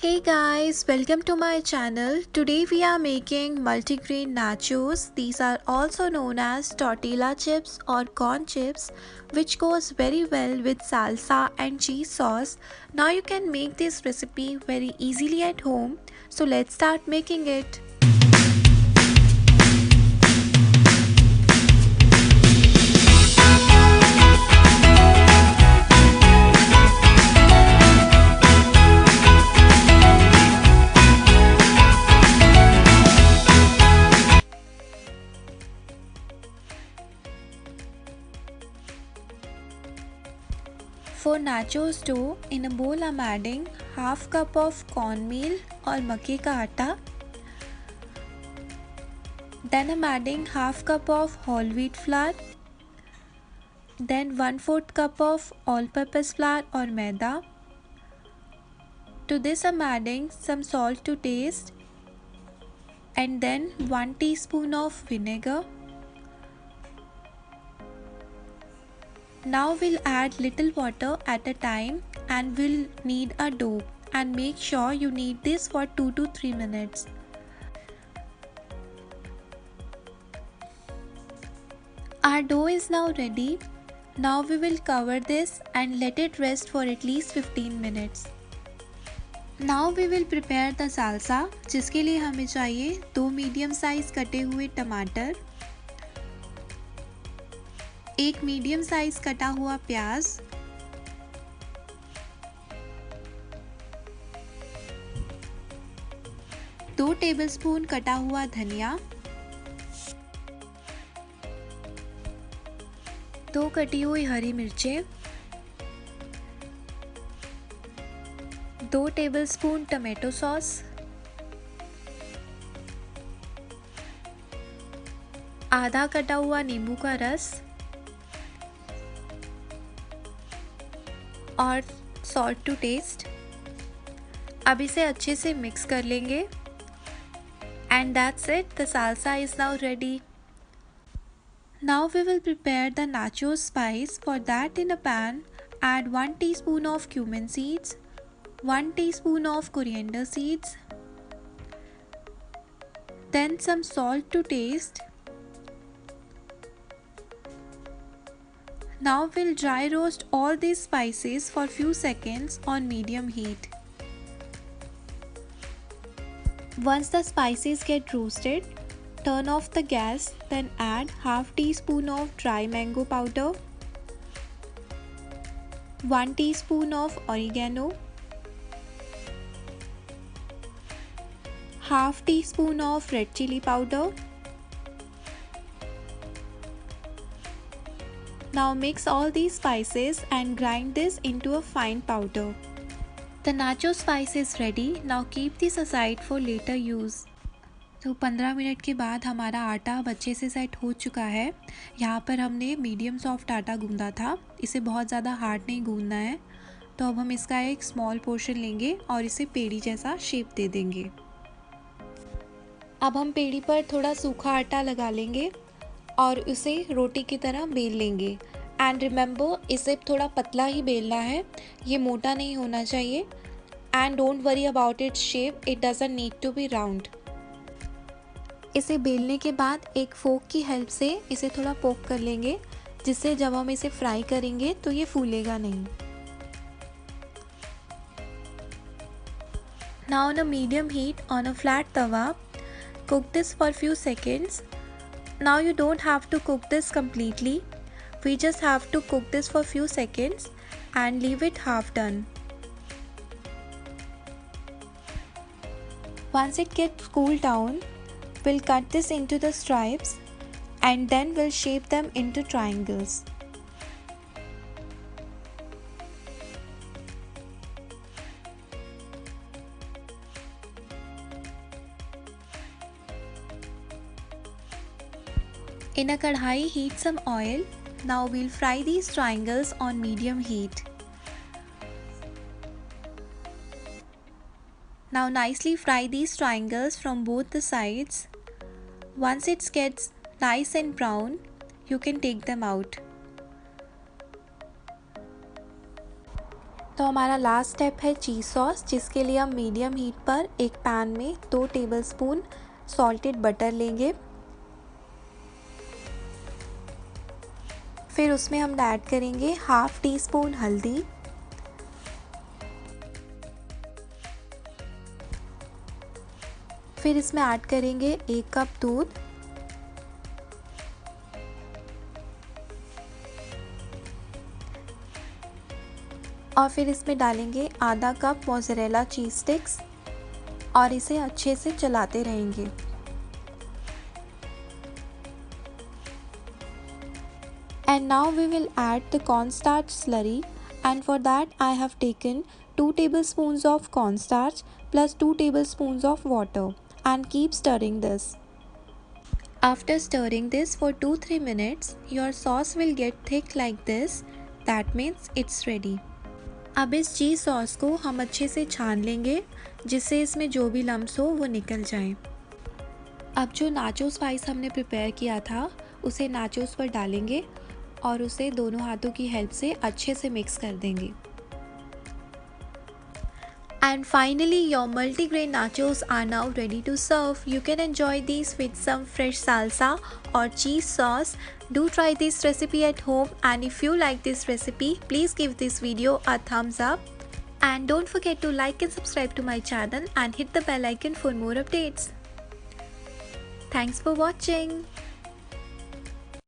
Hey guys, welcome to my channel. Today we are making multigrain nachos. These are also known as tortilla chips or corn chips, which goes very well with salsa and cheese sauce. Now you can make this recipe very easily at home. So let's start making it. For nachos dough, in a bowl I'm adding half cup of cornmeal or makke ka atta. Then I'm adding half cup of whole wheat flour. Then 1/4 cup of all-purpose flour or maida. To this I'm adding some salt to taste. And then 1 teaspoon of vinegar. Now we'll add little water at a time and we'll knead a dough, and make sure you knead this for 2 to 3 minutes. Our dough is now ready. Now we will cover this and let it rest for at least 15 minutes. Now we will prepare the salsa, जिसके लिए हमें चाहिए 2 medium size कटे हुए टमाटर, 1 medium size कटा हुआ प्याज, 2 टेबलस्पून कटा हुआ धनिया, 2 कटी हुई हरी मिर्चें, 2 टेबलस्पून टमाटो सॉस, आधा कटा हुआ नींबू का रस और सॉल्ट टू टेस्ट. अब इसे अच्छे से मिक्स कर लेंगे. And that's it, the salsa is now ready. Now we will prepare the nacho spice. For that, in a pan, add 1 teaspoon of cumin seeds, 1 teaspoon of coriander seeds, then some salt to taste. Now we'll dry roast all these spices for few seconds on medium heat. Once the spices get roasted, turn off the gas, then add half teaspoon of dry mango powder, 1 teaspoon of oregano, half teaspoon of red chili powder. Now mix all these spices and grind this into a fine powder. The nacho spice is ready. Now keep this aside for later use. तो 15 minute के बाद हमारा आटा अच्छे से set हो चुका है. यहाँ पर हमने मीडियम सॉफ्ट आटा गूंदा था. इसे बहुत ज़्यादा हार्ड नहीं गूंदना है. तो अब हम इसका एक स्मॉल पोर्शन लेंगे और इसे पेड़ी जैसा शेप दे देंगे. अब हम पेड़ी पर थोड़ा सूखा आटा लगा लेंगे और उसे रोटी की तरह बेल लेंगे. एंड रिमेंबर, इसे थोड़ा पतला ही बेलना है, ये मोटा नहीं होना चाहिए. And don't worry about its shape, it doesn't need to be round. इसे बेलने के बाद एक फोक की हेल्प से इसे थोड़ा पोक कर लेंगे, जिससे जब हम इसे फ्राई करेंगे तो ये फूलेगा नहीं. Now on a medium heat on a flat tawa, cook this for few seconds. Now you don't have to cook this completely. We just have to cook this for few seconds and leave it half done. Once it gets cooled down, we'll cut this into the stripes and then we'll shape them into triangles. In a kadhai, heat some oil. Now we'll fry these triangles on medium heat. Now nicely fry these triangles from both the sides. Once it gets nice and brown, you can take them out. तो हमारा last step है चीज़ sauce, जिसके लिए हम medium heat पर एक pan में 2 tablespoon salted butter लेंगे। फिर उसमें हम ऐड करेंगे हाफ टी स्पून हल्दी, फिर इसमें ऐड करेंगे 1 कप दूध, और फिर इसमें डालेंगे आधा कप मोज़रेला चीज़ स्टिक्स और इसे अच्छे से चलाते रहेंगे। And now we will add the cornstarch slurry, and for that I have taken 2 tablespoons of cornstarch plus 2 tablespoons of water and keep stirring this. After stirring this for 2-3 minutes, your sauce will get thick like this. That means it's ready. अब इस चीज़ sauce को हम अच्छे से छान लेंगे, जिससे इसमें जो भी लम्स हो वो निकल जाए। अब जो नाचो स्पाइस हमने प्रिपेयर किया था उसे नाचोस पर डालेंगे और उसे दोनों हाथों की हेल्प से अच्छे से मिक्स कर देंगे। And finally, your multigrain nachos are now ready to serve. You can enjoy these with some fresh salsa or cheese sauce. Do try this recipe at home, and if you like this recipe, please give this video a thumbs up. And don't forget to like and subscribe to my channel and hit the bell icon for more updates. Thanks for watching.